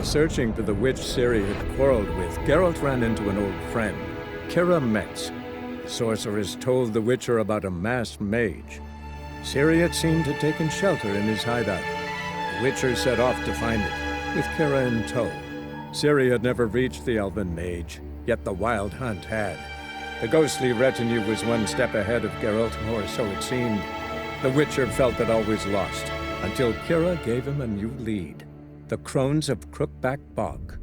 searching for the witch Ciri had quarreled with, Geralt ran into an old friend, Kira Metz. The sorceress told the Witcher about a masked mage. Ciri had seemed to have taken shelter in his hideout. The Witcher set off to find it, with Kira in tow. Ciri had never reached the elven mage, yet the Wild Hunt had. The ghostly retinue was one step ahead of Geralt, or so it seemed. The Witcher felt that all was lost, until Kira gave him a new lead. The Crones of Crookback Bog.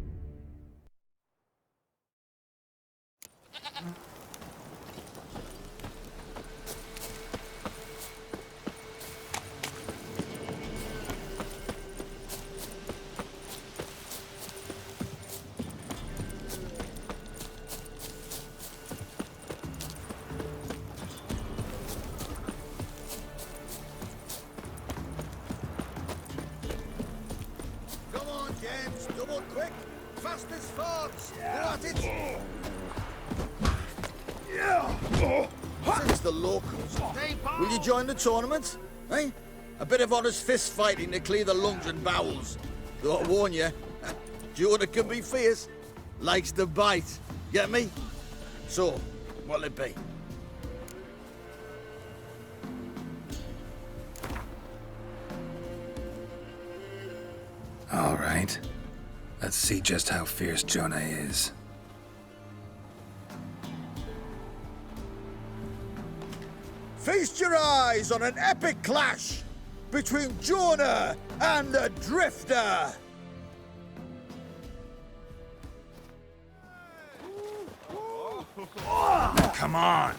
Double quick! Fast as farts! Go at it! Since the locals, will you join the tournament? Eh? A bit of honest fist fighting to clear the lungs and bowels. Though I warn you, Jonah can be fierce. Likes to bite. Get me? So, what'll it be? All right. Let's see just how fierce Jonah is. Feast your eyes on an epic clash between Jonah and the Drifter! Come on!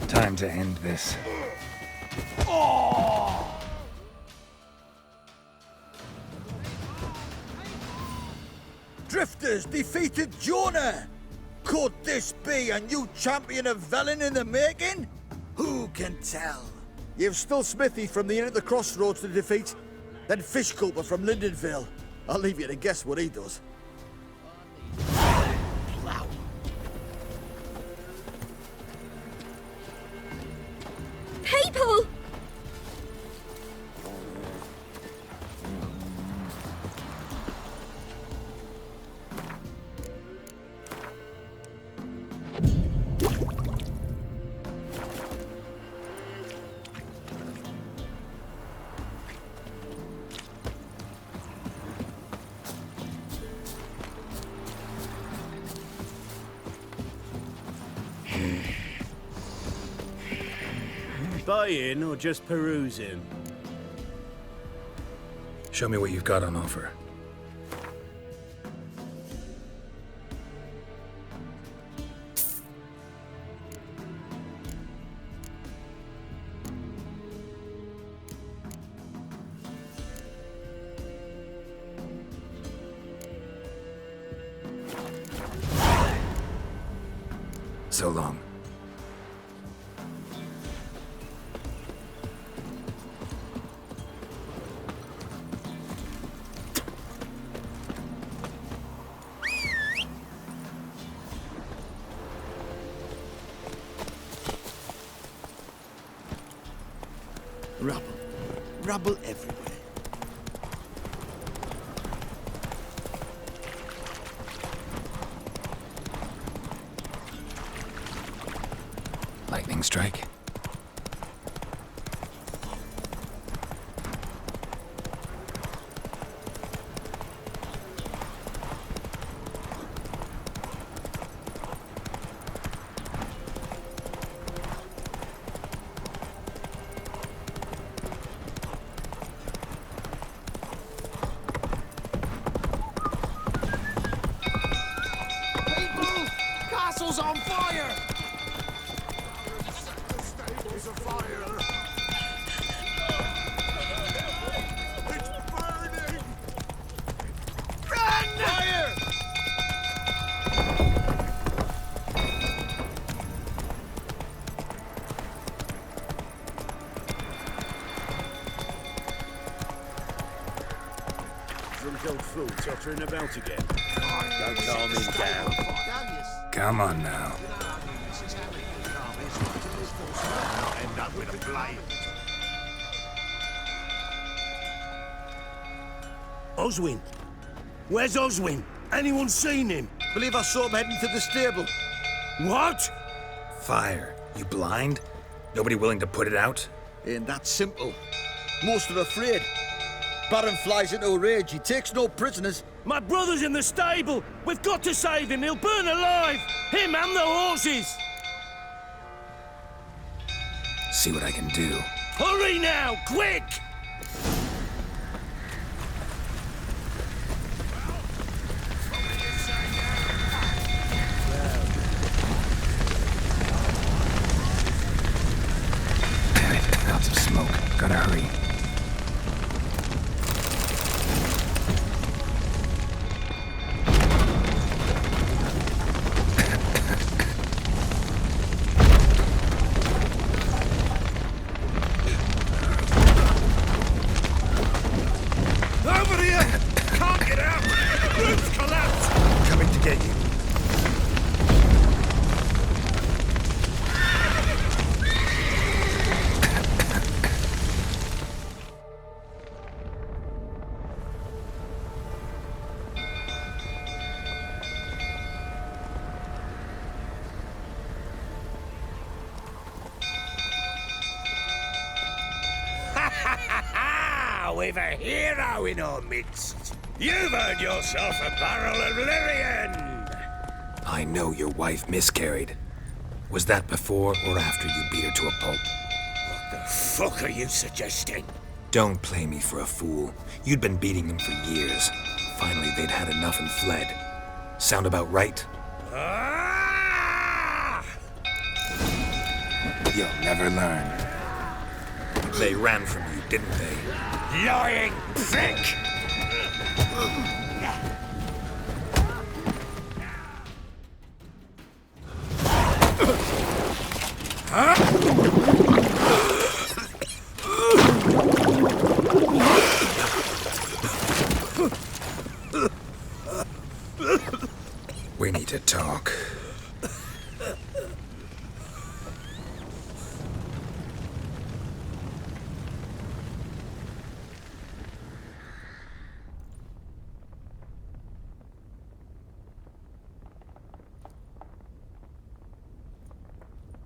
Time to end this. Drifters defeated Jonah! Could this be a new champion of Velen in the making? Who can tell? You've still Smithy from the Inn at the Crossroads to defeat, then Fishculper from Lindenville. I'll leave you to guess what he does. People! Buying or just perusing? Show me what you've got on offer. So long. Rubble. Rubble everywhere. Lightning strike. Castle's on fire! Staples of fire! It's burning! Run! Fire! drunk old fool tottering about again. Don't calm him down. Come on now. End up with a blade. Oswin? Where's Oswin? Anyone seen him? Believe I saw him heading to the stable. What? Fire. You blind? Nobody willing to put it out? Ain't that simple. Most are afraid. Baron flies into a rage. He takes no prisoners. My brother's in the stable. We've got to save him. He'll burn alive. Him and the horses. See what I can do. Hurry now, quick! Damn it. Lots of smoke. Gotta hurry. Over here! Can't get out! Roof's collapsed! Coming to get you. We've a hero in our midst. You've earned yourself a barrel of Lyrian. I know your wife miscarried. Was that before or after you beat her to a pulp? What the fuck are you suggesting? Don't play me for a fool. You'd been beating them for years. Finally, they'd had enough and fled. Sound about right? Ah! You'll never learn. They ran from you, didn't they? Lying prick! We need to talk.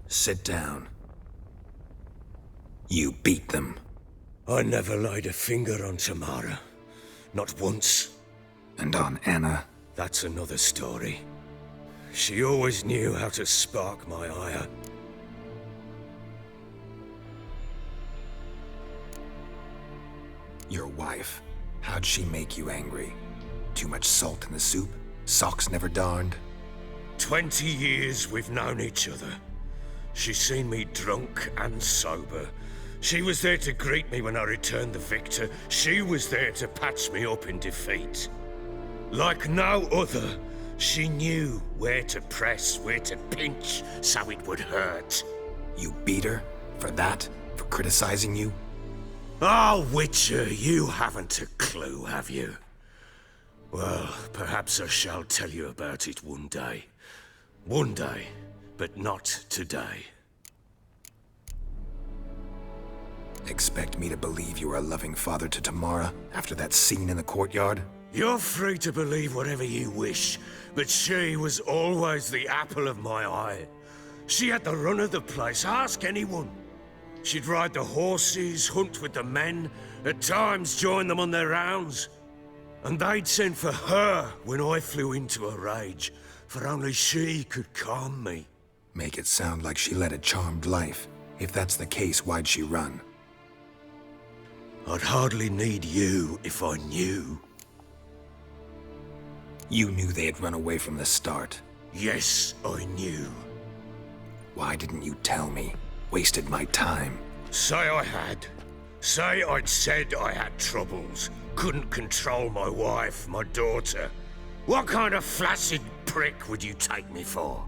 Sit down. You beat them. I never laid a finger on Tamara. Not once. And on Anna. That's another story. She always knew how to spark my ire. Your wife. How'd she make you angry? Too much salt in the soup? Socks never darned? 20 years we've known each other. She's seen me drunk and sober. She was there to greet me when I returned the victor. She was there to patch me up in defeat. Like no other, she knew where to press, where to pinch, so it would hurt. You beat her? For that? For criticizing you? Oh, Witcher, you haven't a clue, have you? Well, perhaps I shall tell you about it one day. One day, but not today. Expect me to believe you were a loving father to Tamara after that scene in the courtyard? You're free to believe whatever you wish, but she was always the apple of my eye. She had the run of the place, ask anyone. She'd ride the horses, hunt with the men, at times join them on their rounds. And they'd send for her when I flew into a rage, for only she could calm me. Make it sound like she led a charmed life. If that's the case, why'd she run? I'd hardly need you if I knew. You knew they had run away from the start. Yes, I knew. Why didn't you tell me? Wasted my time. Say I had. Say I'd said I had troubles. Couldn't control my wife, my daughter. What kind of flaccid prick would you take me for?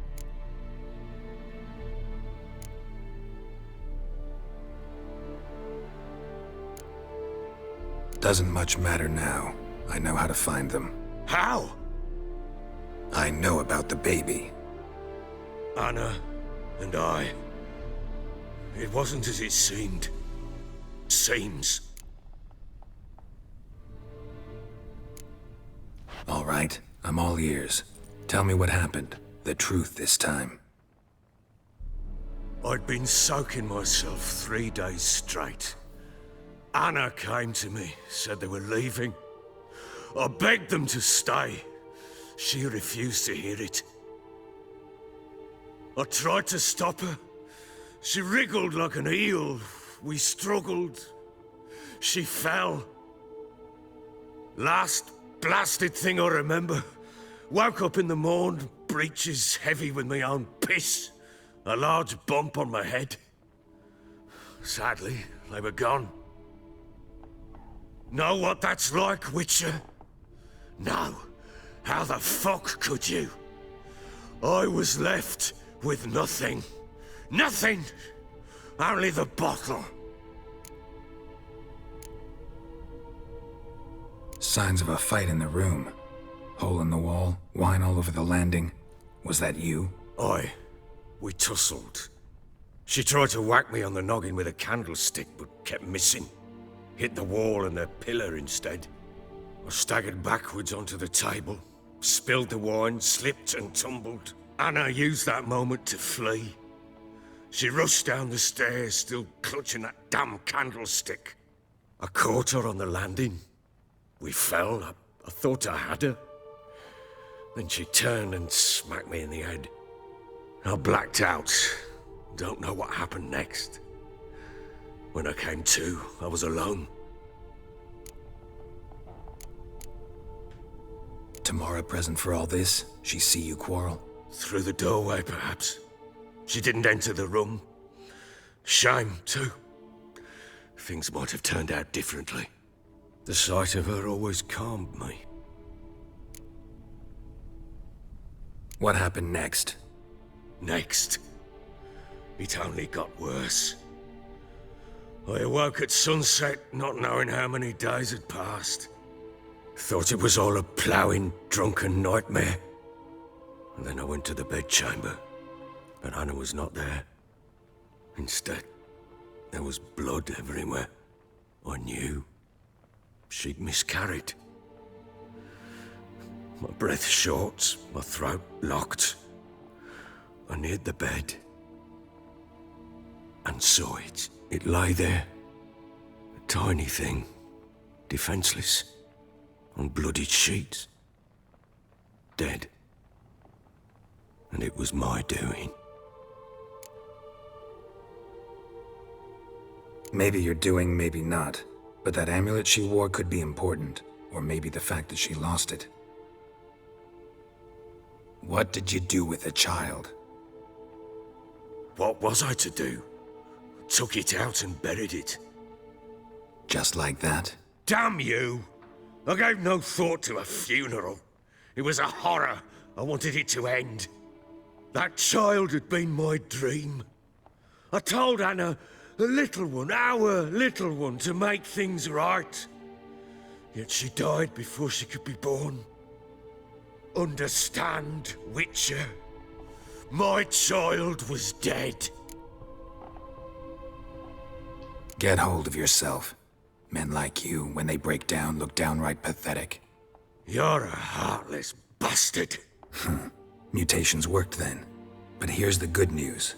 Doesn't much matter now. I know how to find them. How? I know about the baby. Anna and I. It wasn't as it seemed. Seems. All right, I'm all ears. Tell me what happened. The truth this time. I'd been soaking myself 3 days straight. Anna came to me, said they were leaving. I begged them to stay. She refused to hear it. I tried to stop her. She wriggled like an eel. We struggled. She fell. Last blasted thing I remember. Woke up in the morn, breeches heavy with my own piss. A large bump on my head. Sadly, they were gone. Know what that's like, Witcher? No. How the fuck could you? I was left with nothing. Nothing! Only the bottle. Signs of a fight in the room. Hole in the wall, wine all over the landing. Was that you? Aye. We tussled. She tried to whack me on the noggin with a candlestick, but kept missing. Hit the wall and a pillar instead. I staggered backwards onto the table, spilled the wine, slipped and tumbled. Anna used that moment to flee. She rushed down the stairs, still clutching that damn candlestick. I caught her on the landing. We fell. I thought I had her. Then she turned and smacked me in the head. I blacked out. Don't know what happened next. When I came to, I was alone. Tamara present for all this? She see you quarrel? Through the doorway, perhaps. She didn't enter the room. Shame, too. Things might have turned out differently. The sight of her always calmed me. What happened next? Next, it only got worse. I awoke at sunset, not knowing how many days had passed. Thought it was all a ploughing, drunken nightmare. And then I went to the bedchamber, but Anna was not there. Instead, there was blood everywhere. I knew she'd miscarried. My breath short, my throat locked. I neared the bed and saw it. It lay there, a tiny thing, defenseless, on bloodied sheets, dead. And it was my doing. Maybe you're doing, maybe not. But that amulet she wore could be important. Or maybe the fact that she lost it. What did you do with the child? What was I to do? Took it out and buried it. Just like that? Damn you! I gave no thought to a funeral. It was a horror. I wanted it to end. That child had been my dream. I told Anna, the little one, our little one, to make things right. Yet she died before she could be born. Understand, Witcher? My child was dead. Get hold of yourself. Men like you, when they break down, look downright pathetic. You're a heartless bastard. Mutations worked then. But here's the good news.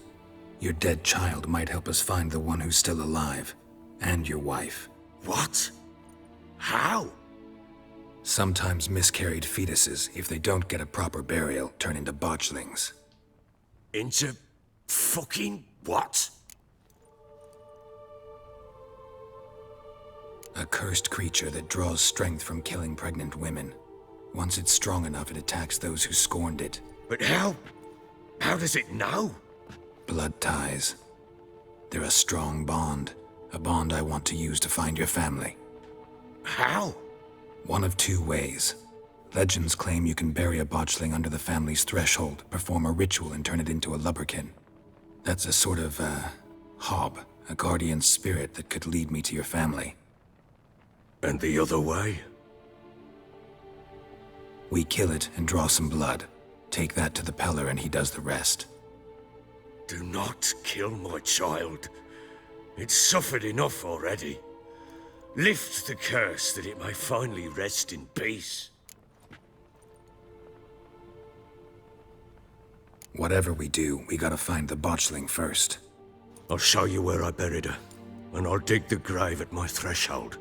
Your dead child might help us find the one who's still alive. And your wife. What? How? Sometimes miscarried fetuses, if they don't get a proper burial, turn into botchlings. Into fucking what? A cursed creature that draws strength from killing pregnant women. Once it's strong enough, it attacks those who scorned it. But how? How does it know? Blood ties. They're a strong bond. A bond I want to use to find your family. How? One of two ways. Legends claim you can bury a botchling under the family's threshold, perform a ritual and turn it into a lubberkin. That's a sort of, hob, a guardian spirit that could lead me to your family. And the other way? We kill it and draw some blood. Take that to the Peller and he does the rest. Do not kill my child. It's suffered enough already. Lift the curse that it may finally rest in peace. Whatever we do, we gotta find the botchling first. I'll show you where I buried her, and I'll dig the grave at my threshold.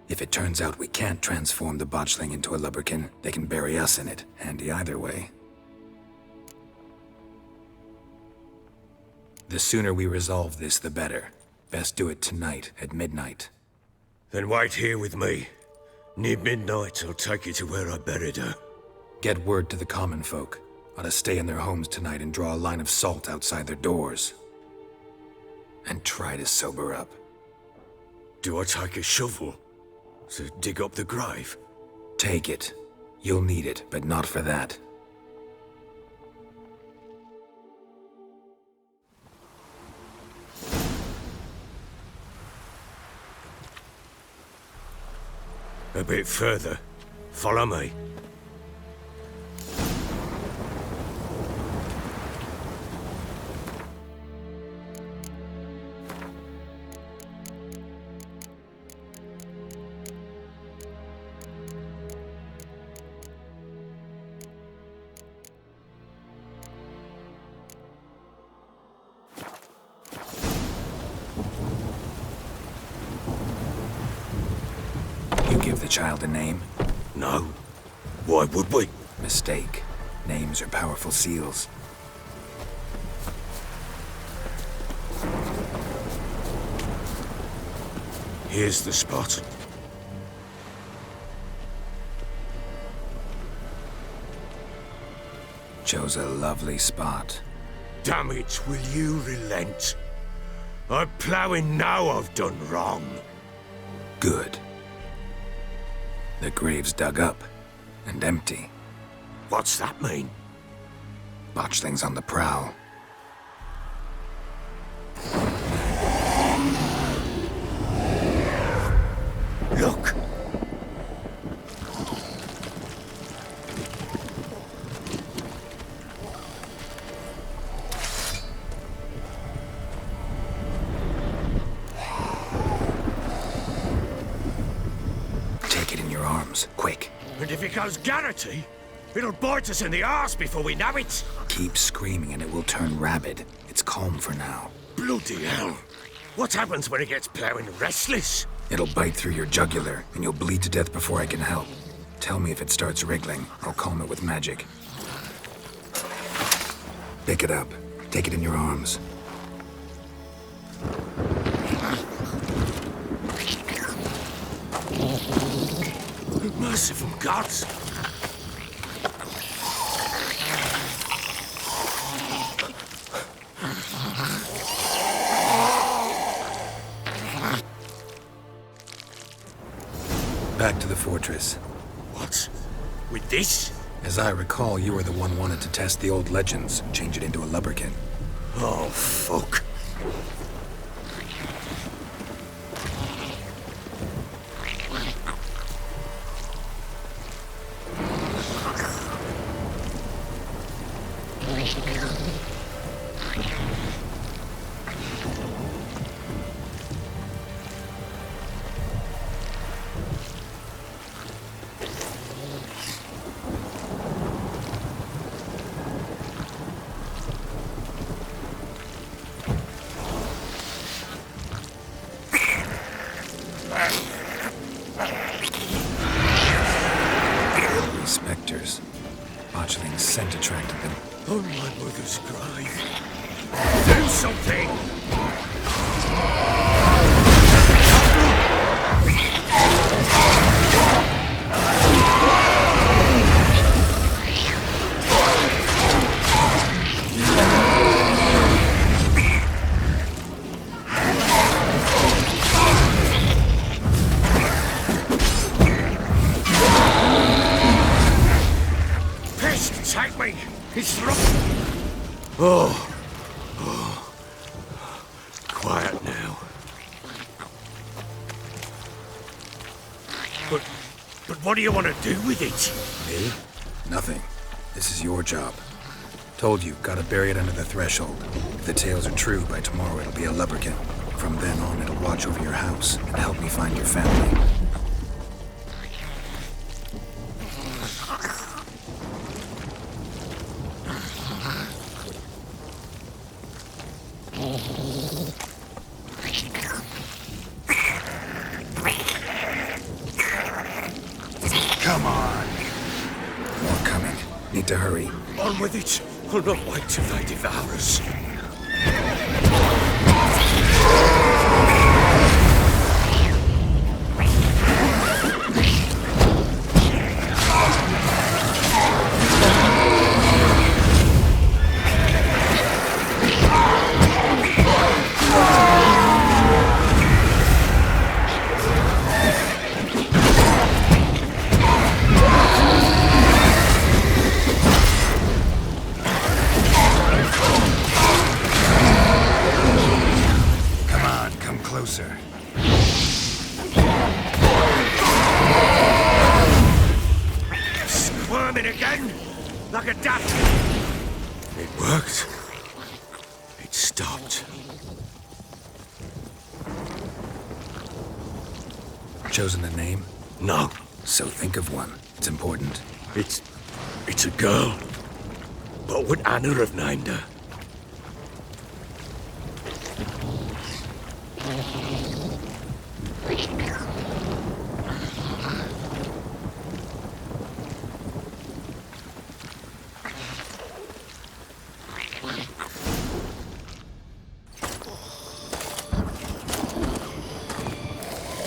If it turns out we can't transform the botchling into a lubberkin, they can bury us in it. Handy either way. The sooner we resolve this, the better. Best do it tonight, at midnight. Then wait here with me. Near midnight, I'll take you to where I buried her. Get word to the common folk. Ought to stay in their homes tonight and draw a line of salt outside their doors. And try to sober up. Do I take a shovel to dig up the grave? Take it. You'll need it, but not for that. A bit further. Follow me. Give the child a name? No. Why would we? Mistake. Names are powerful seals. Here's the spot. Chose a lovely spot. Damn it, will you relent? I'm ploughing now I've done wrong. Good. The grave's dug up and empty. What's that mean? Botchling's on the prowl. Look! Quick. And if it goes Garrity, it'll bite us in the arse before we know it. Keep screaming and it will turn rabid. It's calm for now. Bloody hell. What happens when it gets plowing restless? It'll bite through your jugular and you'll bleed to death before I can help. Tell me if it starts wriggling. I'll calm it with magic. Pick it up. Take it in your arms. Merciful gods! Back to the fortress. What? With this? As I recall, you were the one wanted to test the old legends, change it into a lubberkin. Oh, fuck. Spectres. Botchling's scent attracted them. On my mother's grave. Do something! Take me! It's wrong! Oh. Quiet now. But what do you want to do with it? Me? Nothing. This is your job. Told you, gotta bury it under the threshold. If the tales are true, by tomorrow it'll be a lubberkin. From then on, it'll watch over your house and help me find your family. Come on. More coming. Need to hurry. On with it. I'll not wait till they devour us. Closer. Squirming again? Like a duck. It worked. It stopped. Chosen a name? No. So think of one. It's important. It's a girl. What would Anna have named her?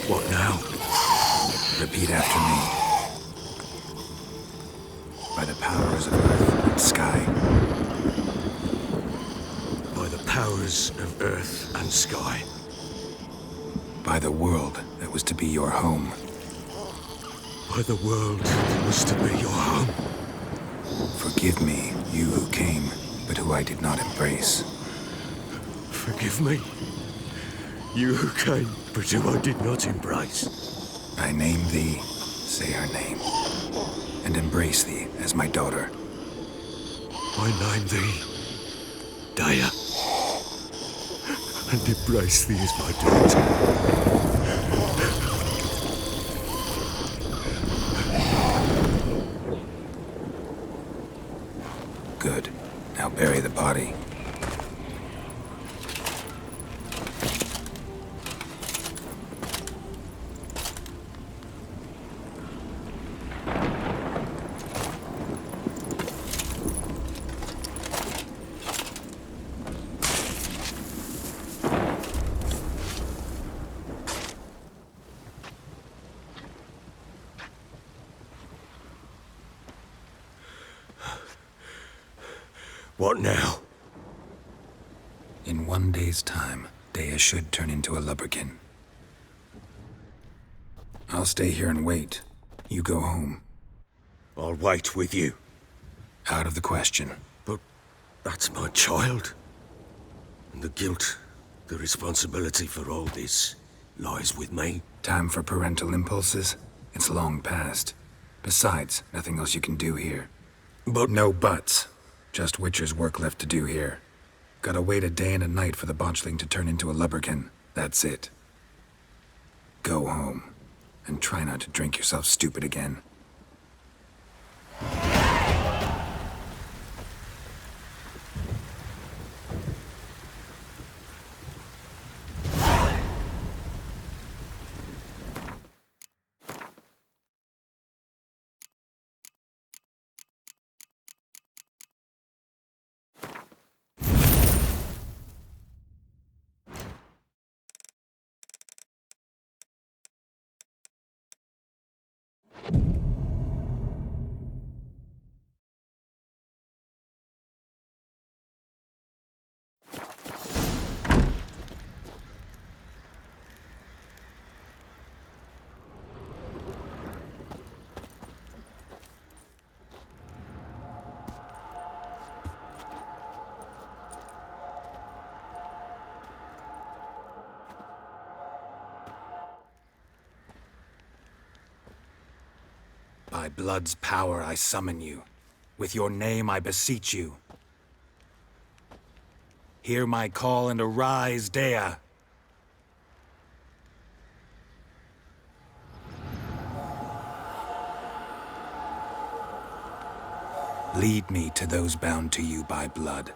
What now? Repeat after me. By the powers of earth and sky. By the powers of earth and sky. By the world that was to be your home. By the world that was to be your home. Forgive me, you who came, but who I did not embrace. Forgive me. You who came, but who I did not embrace. I name thee, say her name, and embrace thee as my daughter. I name thee Daya, and embrace thee as my daughter. Good. Now bury the body. What now? In 1 day's time, Daya should turn into a lubberkin. I'll stay here and wait. You go home. I'll wait with you. Out of the question. But that's my child. And the guilt, the responsibility for all this lies with me. Time for parental impulses? It's long past. Besides, nothing else you can do here. But No buts. Just Witcher's work left to do here. Gotta wait a day and a night for the botchling to turn into a lubberkin. That's it. Go home. And try not to drink yourself stupid again. By blood's power, I summon you. With your name, I beseech you. Hear my call and arise, Dea. Lead me to those bound to you by blood.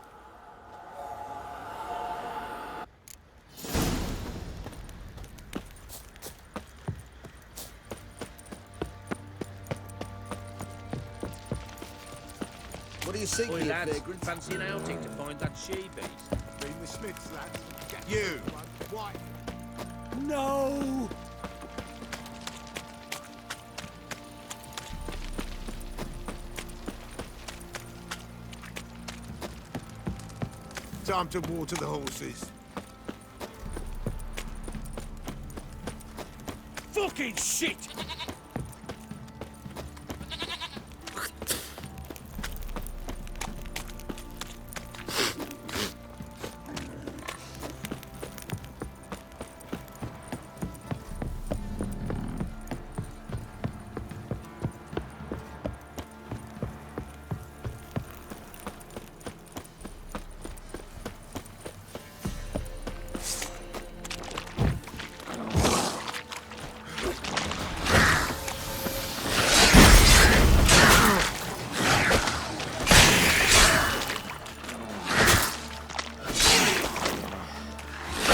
What do you seek Oi, here, lads, vagrant? fancy an outing to find that she-beast? Bring the Smiths, lads. You! What? No! Time to water the horses. Fucking shit!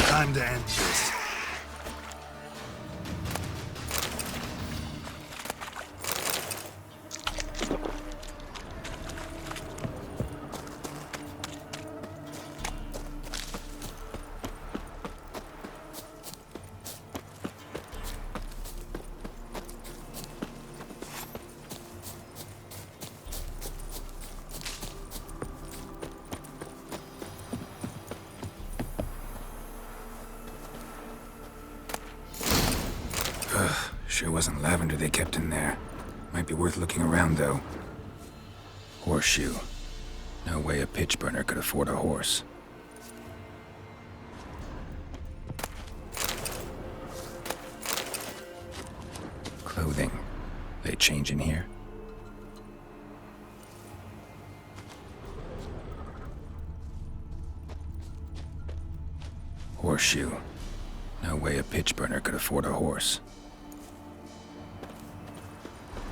Time to end this. Sure wasn't lavender they kept in there. Might be worth looking around, though. Horseshoe. No way a pitch burner could afford a horse. Clothing. They change in here? Horseshoe. No way a pitch burner could afford a horse.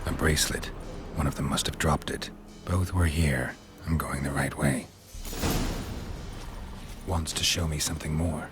A bracelet. One of them must have dropped it. Both were here. I'm going the right way. Wants to show me something more.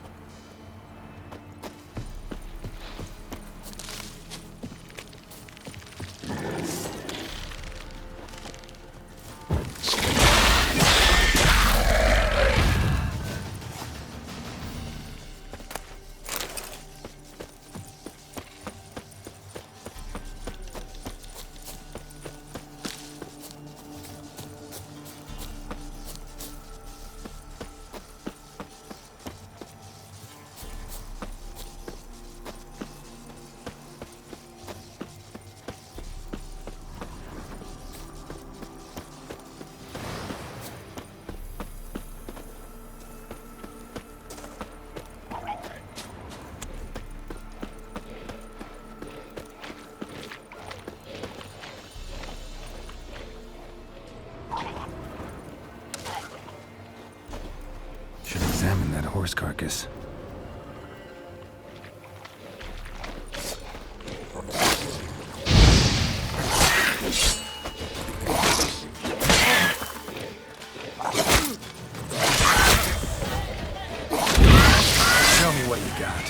Should examine that horse carcass. Show me what you got.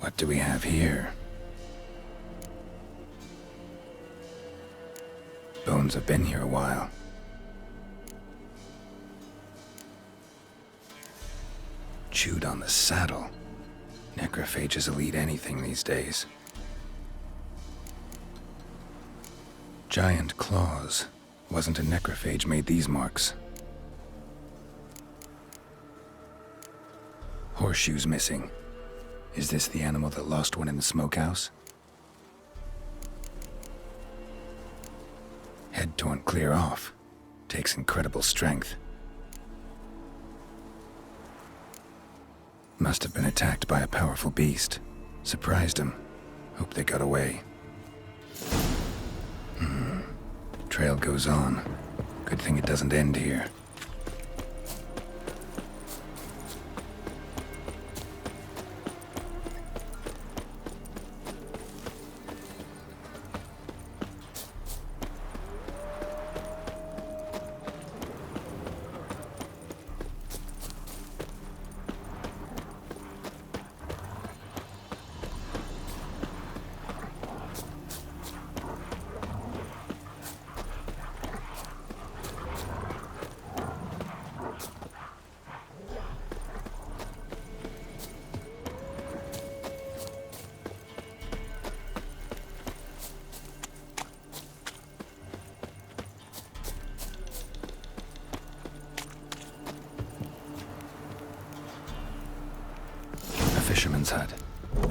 What do we have here? Bones have been here a while. Chewed on the saddle. Necrophages will eat anything these days. Giant claws. Wasn't a necrophage made these marks. Horseshoes missing. Is this the animal that lost one in the smokehouse? Head torn clear off. Takes incredible strength. Must have been attacked by a powerful beast. Surprised him. Hope they got away. Trail goes on. Good thing it doesn't end here. Fisherman's hut.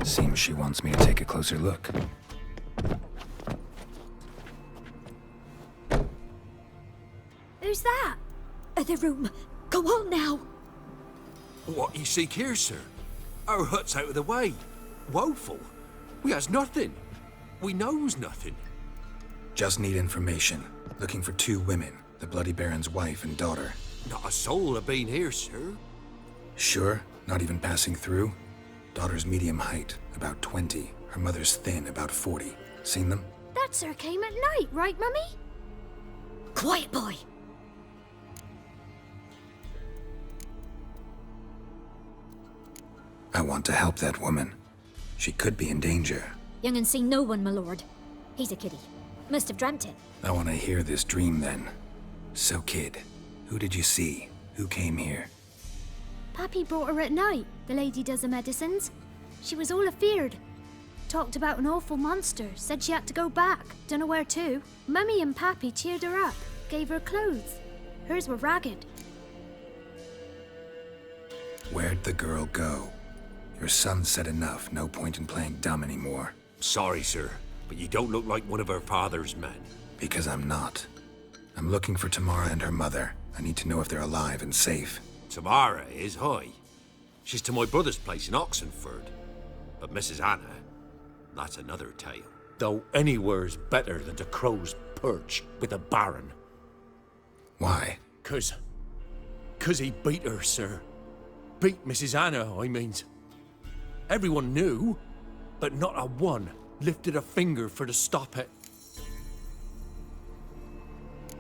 Seems she wants me to take a closer look. Who's that? The room. Go on now. What you seek here, sir? Our hut's out of the way. Woeful. We has nothing. We knows nothing. Just need information. Looking for 2 women. The Bloody Baron's wife and daughter. Not a soul have been here, sir. Sure? Not even passing through? Daughter's medium height, about 20. Her mother's thin, about 40. Seen them? That sir came at night, right, Mummy? Quiet, boy. I want to help that woman. She could be in danger. Young and seen no one, my lord. He's a kiddie. Must have dreamt it. I want to hear this dream then. So, kid, who did you see? Who came here? Pappy brought her at night. The lady does the medicines. She was all afeared. Talked about an awful monster. Said she had to go back. Dunno where to. Mummy and Pappy cheered her up. Gave her clothes. Hers were ragged. Where'd the girl go? Your son said enough. No point in playing dumb anymore. Sorry, sir, but you don't look like one of her father's men. Because I'm not. I'm looking for Tamara and her mother. I need to know if they're alive and safe. Tamara is high. She's to my brother's place in Oxenford. But Mrs. Anna, that's another tale. Though anywhere's better than to Crow's Perch with a baron. Why? 'Cause he beat her, sir. Beat Mrs. Anna, I means. Everyone knew, but not a one lifted a finger for to stop it.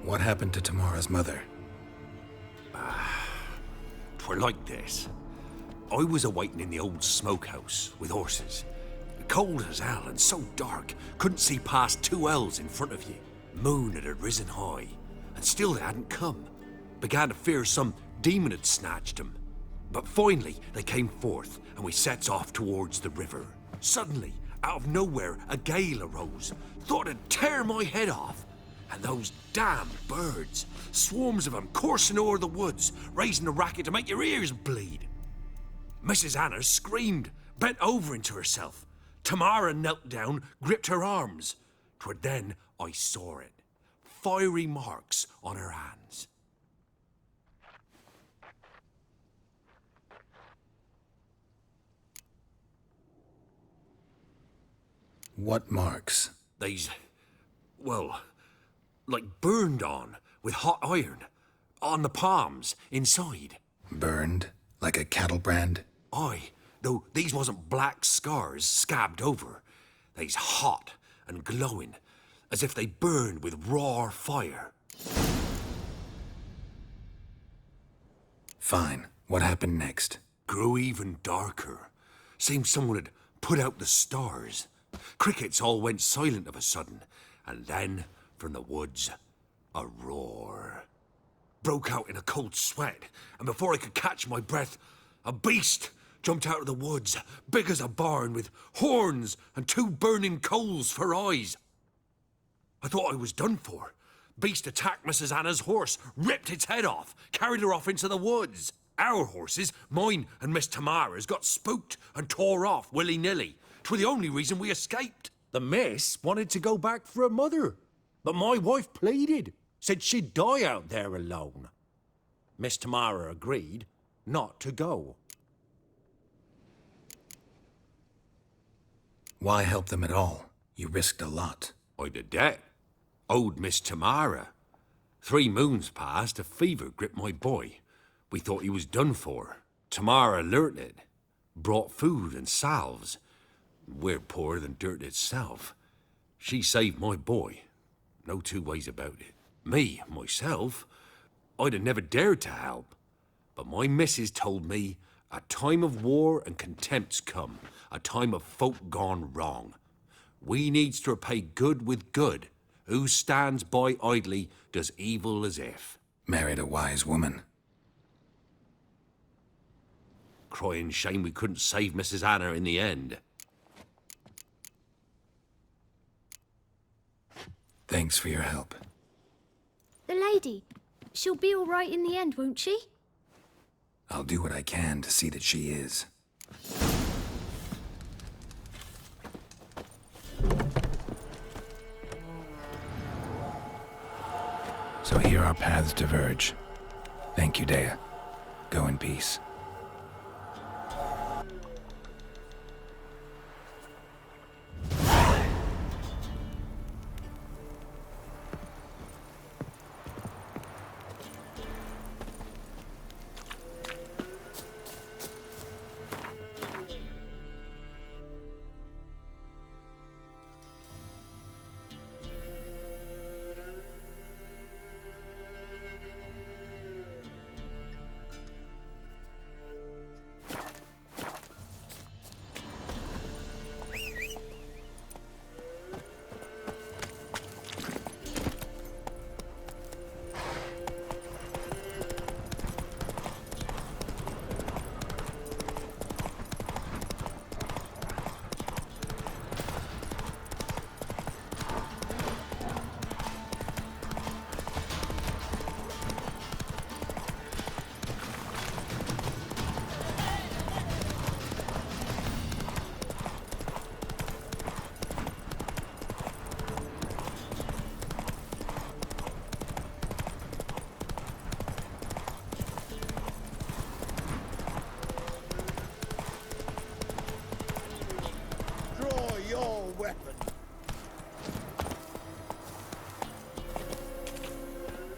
What happened to Tamara's mother? 'Twere like this. I was awaiting in the old smokehouse with horses. Cold as hell and so dark, couldn't see past 2 ells in front of you. Moon had risen high, and still they hadn't come. Began to fear some demon had snatched them. But finally, they came forth, and we sets off towards the river. Suddenly, out of nowhere, a gale arose. Thought it'd tear my head off. And those damn birds, swarms of them coursing o'er the woods, raising a racket to make your ears bleed. Mrs. Anna screamed, bent over into herself. Tamara knelt down, gripped her arms. 'Twere then I saw it. Fiery marks on her hands. What marks? They's, well, like burned on with hot iron. On the palms, inside. Burned? Like a cattle brand? Aye, though these wasn't black scars scabbed over. They's hot and glowing, as if they burned with raw fire. Fine. What happened next? Grew even darker. Seemed someone had put out the stars. Crickets all went silent of a sudden, and then, from the woods, a roar. Broke out in a cold sweat, and before I could catch my breath, a beast jumped out of the woods, big as a barn, with horns and 2 burning coals for eyes. I thought I was done for. Beast attacked Mrs. Anna's horse, ripped its head off, carried her off into the woods. Our horses, mine and Miss Tamara's, got spooked and tore off willy-nilly. 'Twere the only reason we escaped. The miss wanted to go back for her mother, but my wife pleaded, said she'd die out there alone. Miss Tamara agreed not to go. Why help them at all? You risked a lot. I'd a debt. Owed Miss Tamara. 3 moons passed, a fever gripped my boy. We thought he was done for. Tamara alerted, brought food and salves. We're poorer than dirt itself. She saved my boy. No 2 ways about it. Me, myself, I'd have never dared to help. But my missus told me a time of war and contempt's come, a time of folk gone wrong. We needs to repay good with good. Who stands by idly does evil as if. Married a wise woman. Crying shame we couldn't save Mrs. Anna in the end. Thanks for your help. The lady, she'll be all right in the end, won't she? I'll do what I can to see that she is. So here our paths diverge. Thank you, Dea. Go in peace.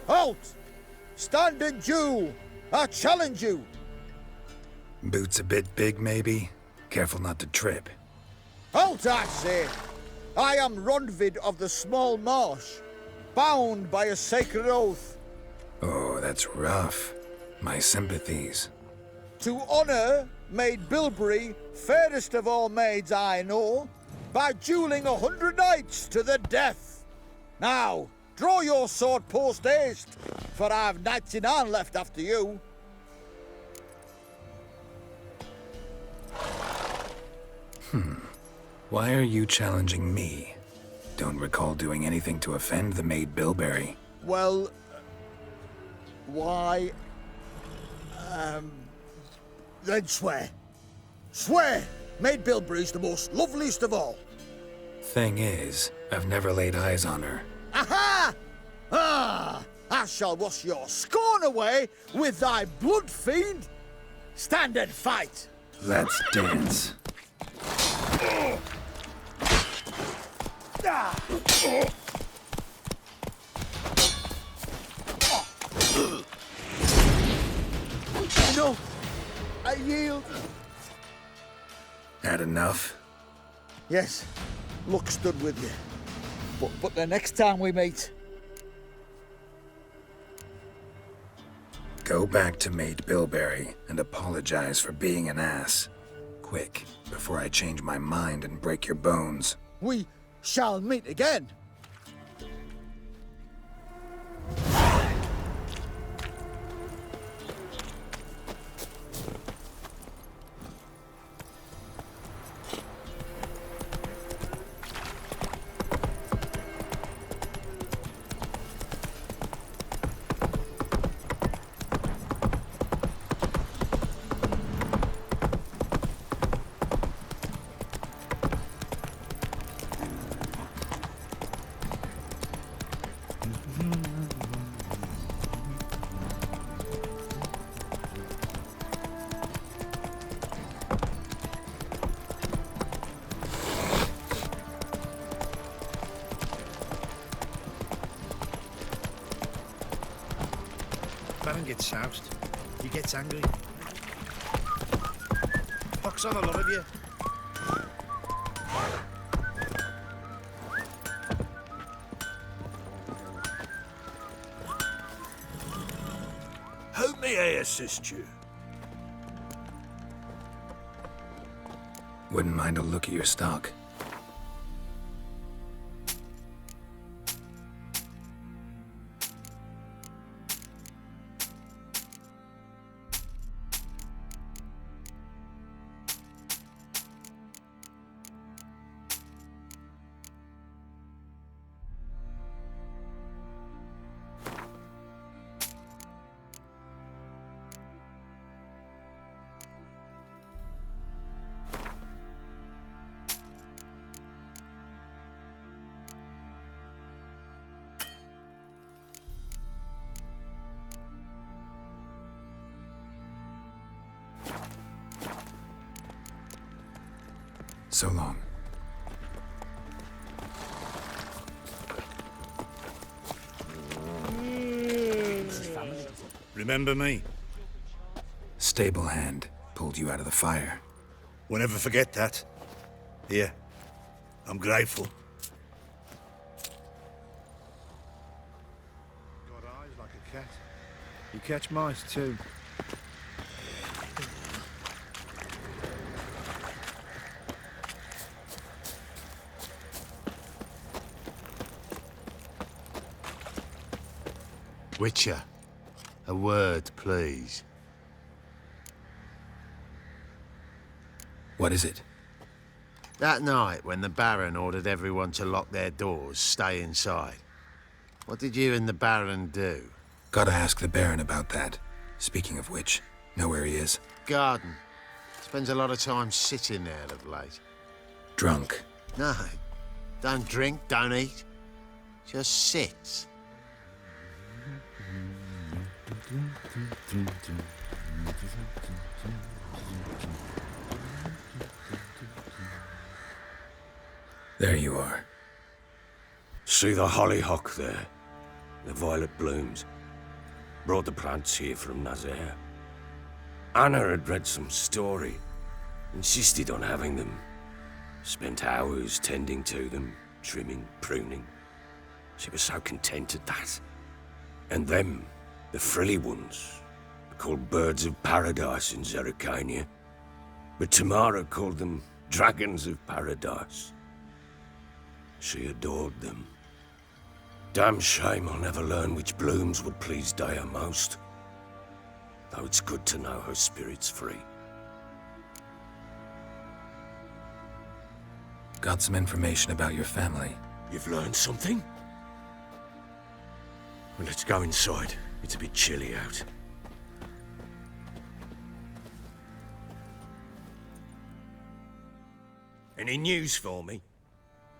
Halt! Standing Jew! I challenge you! Boots a bit big, maybe? Careful not to trip. Halt, I say! I am Rondvid of the Small Marsh, bound by a sacred oath. Oh, that's rough. My sympathies. To honor Maid Bilberry, fairest of all maids I know, by dueling 100 knights to the death. Now, draw your sword post haste, for I've 99 left after you. Why are you challenging me? Don't recall doing anything to offend the Maid Bilberry. Well, why... then swear. Swear! Maid Bilberry's the most loveliest of all. Thing is, I've never laid eyes on her. Aha! Ah! I shall wash your scorn away with thy blood, fiend! Stand and fight! Let's dance. No! I yield! Had enough? Yes, luck stood with you. But the next time we meet... Go back to Maid Bilberry and apologize for being an ass. quick, before I change my mind and break your bones. We shall meet again. Baron gets soused. He gets angry. Pox on a lot of you. How may I assist you? Wouldn't mind a look at your stock. So long. Remember me? Stable hand pulled you out of the fire. We'll never forget that. Here. I'm grateful. Got eyes like a cat. You catch mice too. Witcher, a word, please. What is it? That night when the Baron ordered everyone to lock their doors, stay inside. What did you and the Baron do? Gotta ask the Baron about that. Speaking of which, know where he is? Garden. Spends a lot of time sitting there of late. Drunk. No, don't drink, don't eat. Just sits. There you are. See the hollyhock there? The violet blooms. Brought the plants here from Nazaire. Anna had read some story. Insisted on having them. Spent hours tending to them, trimming, pruning. She was so content at that. And them, the frilly ones, are called birds of paradise in Zerrikania. But Tamara called them dragons of paradise. She adored them. Damn shame I'll never learn which blooms would please Daya most. Though it's good to know her spirit's free. Got some information about your family. You've learned something? Well, let's go inside. It's a bit chilly out. Any news for me?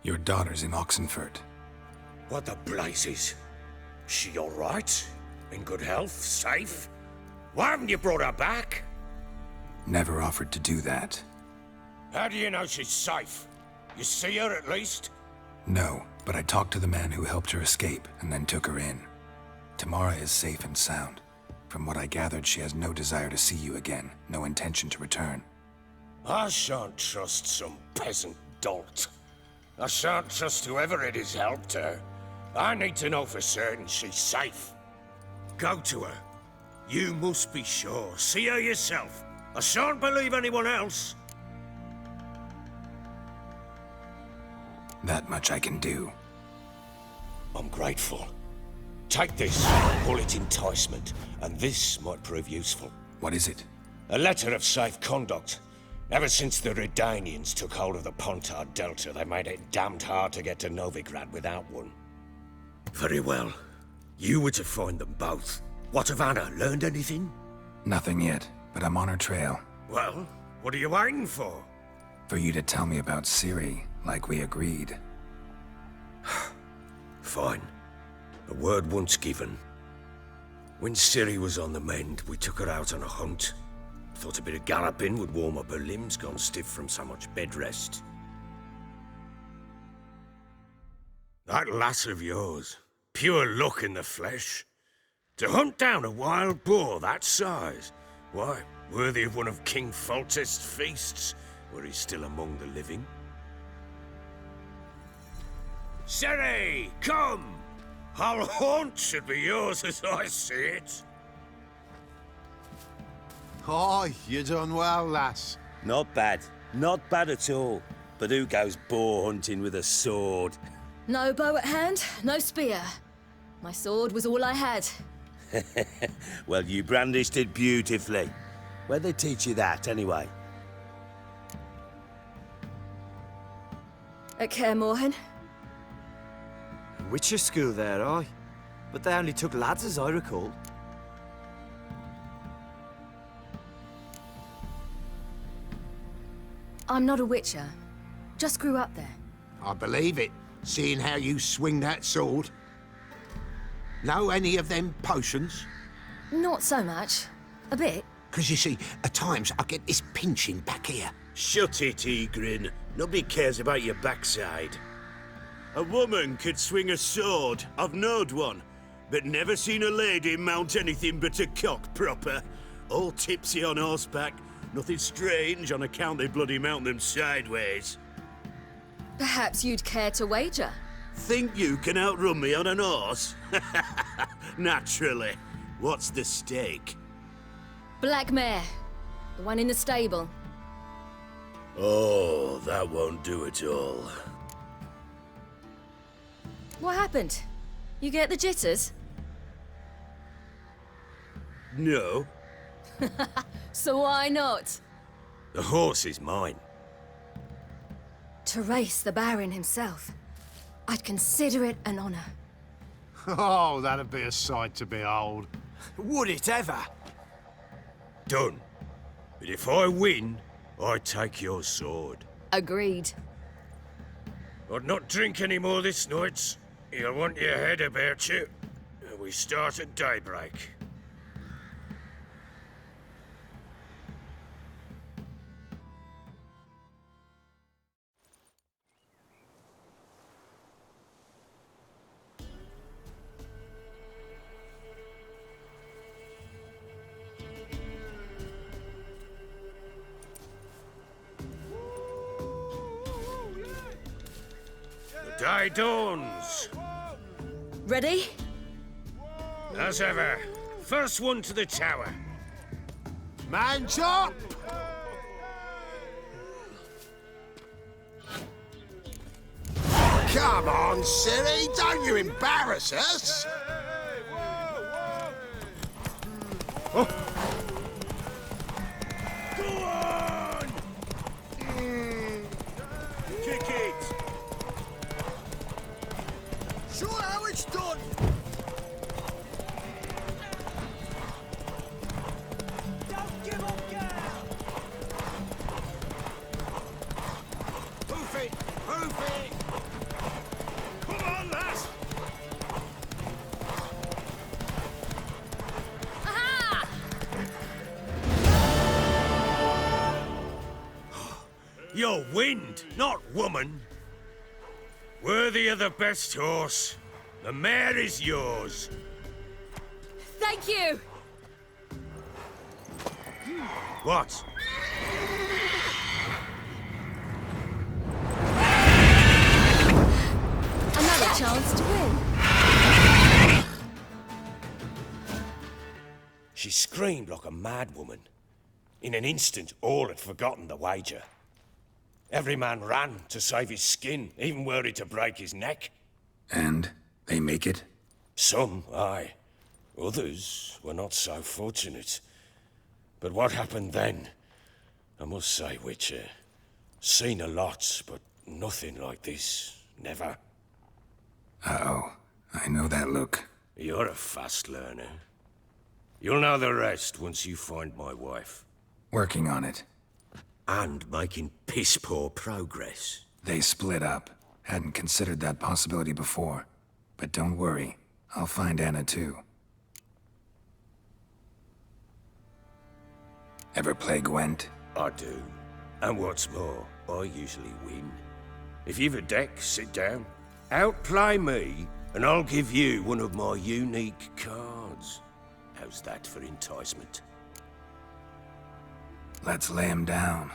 Your daughter's in Oxenfurt. What the blazes? She all right? In good health? Safe? Why haven't you brought her back? Never offered to do that. How do you know she's safe? You see her at least? No, but I talked to the man who helped her escape and then took her in. Tamara is safe and sound. From what I gathered, she has no desire to see you again, no intention to return. I shan't trust some peasant dolt. I shan't trust whoever it is helped her. I need to know for certain she's safe. Go to her. You must be sure. See her yourself. I shan't believe anyone else. That much I can do. I'm grateful. Take this, call it enticement, and this might prove useful. What is it? A letter of safe conduct. Ever since the Redanians took hold of the Pontard Delta, they made it damned hard to get to Novigrad without one. Very well. You were to find them both. What of Anna? Learned anything? Nothing yet, but I'm on her trail. Well, what are you waiting for? For you to tell me about Ciri, like we agreed. Fine. A word once given. When Ciri was on the mend, we took her out on a hunt. Thought a bit of galloping would warm up her limbs, gone stiff from so much bed rest. That lass of yours, pure luck in the flesh. To hunt down a wild boar that size, why, worthy of one of King Foltest's feasts, were he still among the living. Ciri, come! Our haunt should be yours as I see it. Oh, you done well, lass. Not bad. Not bad at all. But who goes boar hunting with a sword? No bow at hand, no spear. My sword was all I had. Well, you brandished it beautifully. Where'd they teach you that, anyway? At Kaer Morhen. Witcher school there, aye. But they only took lads, as I recall. I'm not a witcher. Just grew up there. I believe it, seeing how you swing that sword. Know any of them potions? Not so much. A bit. 'Cause you see, at times I get this pinching back here. Shut it, Egrin. Nobody cares about your backside. A woman could swing a sword. I've knowed one. But never seen a lady mount anything but a cock proper. All tipsy on horseback. Nothing strange on account they bloody mount them sideways. Perhaps you'd care to wager? Think you can outrun me on an horse? Naturally. What's the stake? Black mare. The one in the stable. Oh, that won't do it all. What happened? You get the jitters? No. So why not? The horse is mine. To race the Baron himself. I'd consider it an honor. Oh, that'd be a sight to behold. Would it ever? Done. But if I win, I take your sword. Agreed. I'd not drink any more this night. You'll want your head about you. We start at daybreak. The day dawns. Ready? As ever, first one to the tower. Man's up! Come on, Ciri, don't you embarrass us! Go on! Kick it! Show how it's done! Don't give up, girl! Hoof it! Hoof it! Come on, lass! Aha! You're wind, not woman. Worthy of the best horse. The mare is yours. Thank you! What? Another chance to win. She screamed like a mad woman. In an instant, all had forgotten the wager. Every man ran to save his skin, even were it to break his neck. And they make it? Some, aye. Others were not so fortunate. But what happened then? I must say, Witcher, seen a lot, but nothing like this. Never. Uh-oh. I know that look. You're a fast learner. You'll know the rest once you find my wife. Working on it. And making piss-poor progress. They split up. Hadn't considered that possibility before. But don't worry. I'll find Anna too. Ever play Gwent? I do. And what's more, I usually win. If you've a deck, sit down. Outplay me, and I'll give you one of my unique cards. How's that for enticement? Let's lay him down.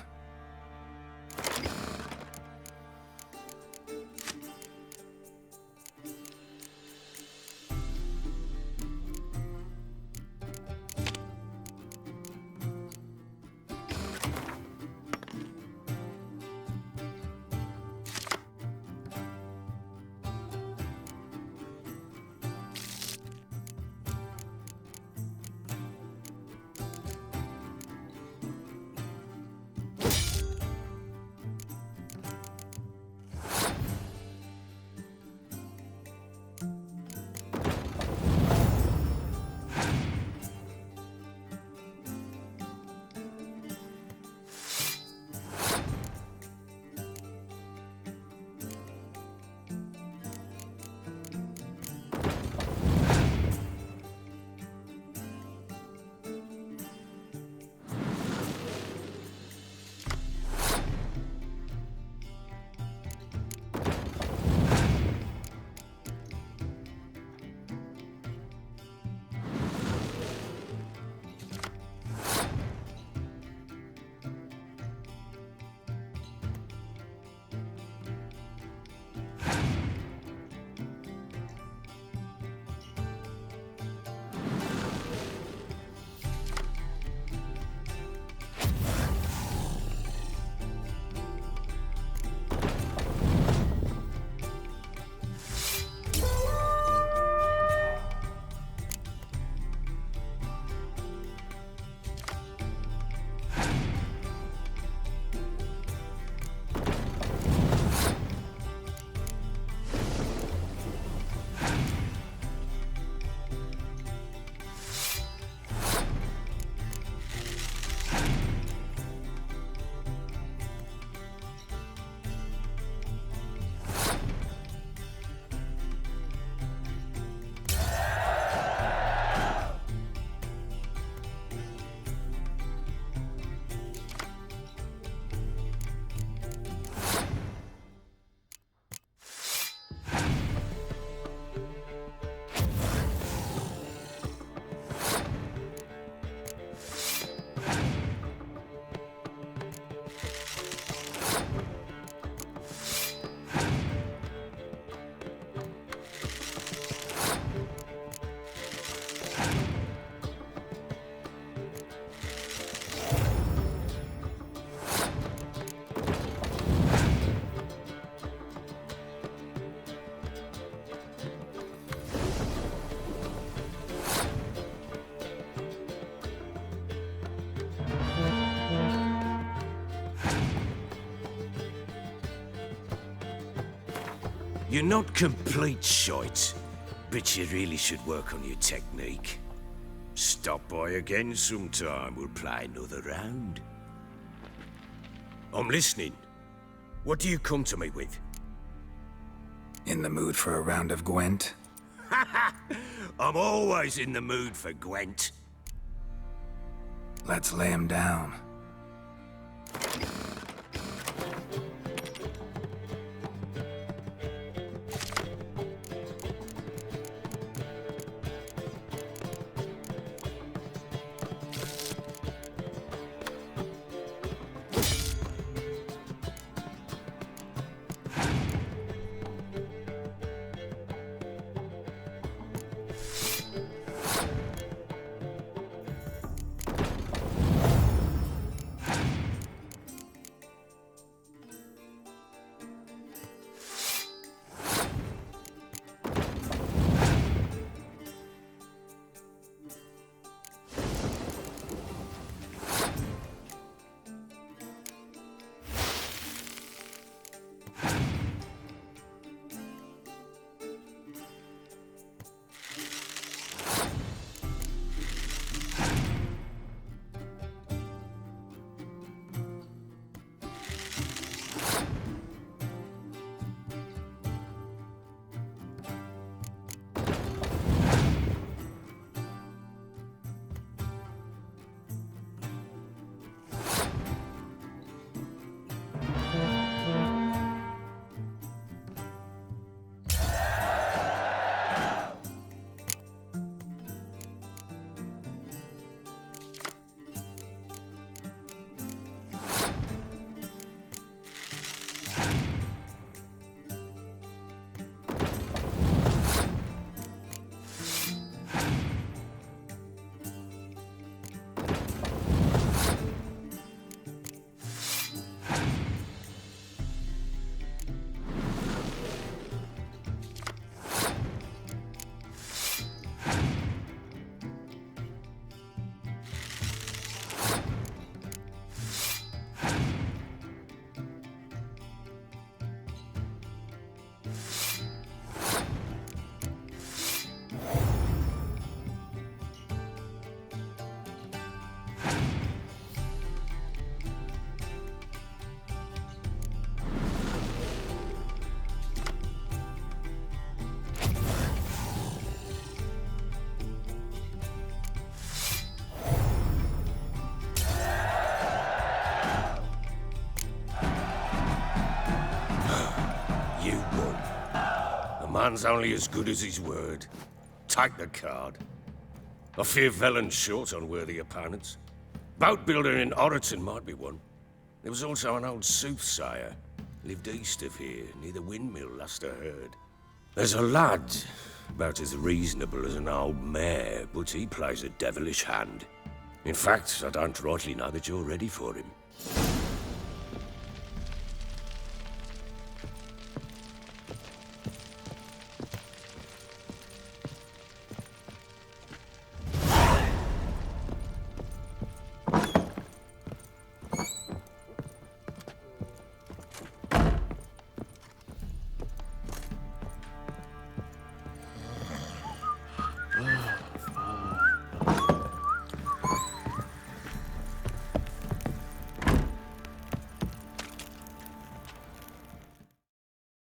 You're not complete shite, but you really should work on your technique. Stop by again sometime, we'll play another round. I'm listening. What do you come to me with? In the mood for a round of Gwent? I'm always in the mood for Gwent. Let's lay him down. Man's only as good as his word. Take the card. I fear Velen's short on worthy opponents. Boat builder in Oroton might be one. There was also an old soothsayer. Lived east of here, near the windmill, last I heard. There's a lad, about as reasonable as an old mare, but he plays a devilish hand. In fact, I don't rightly know that you're ready for him.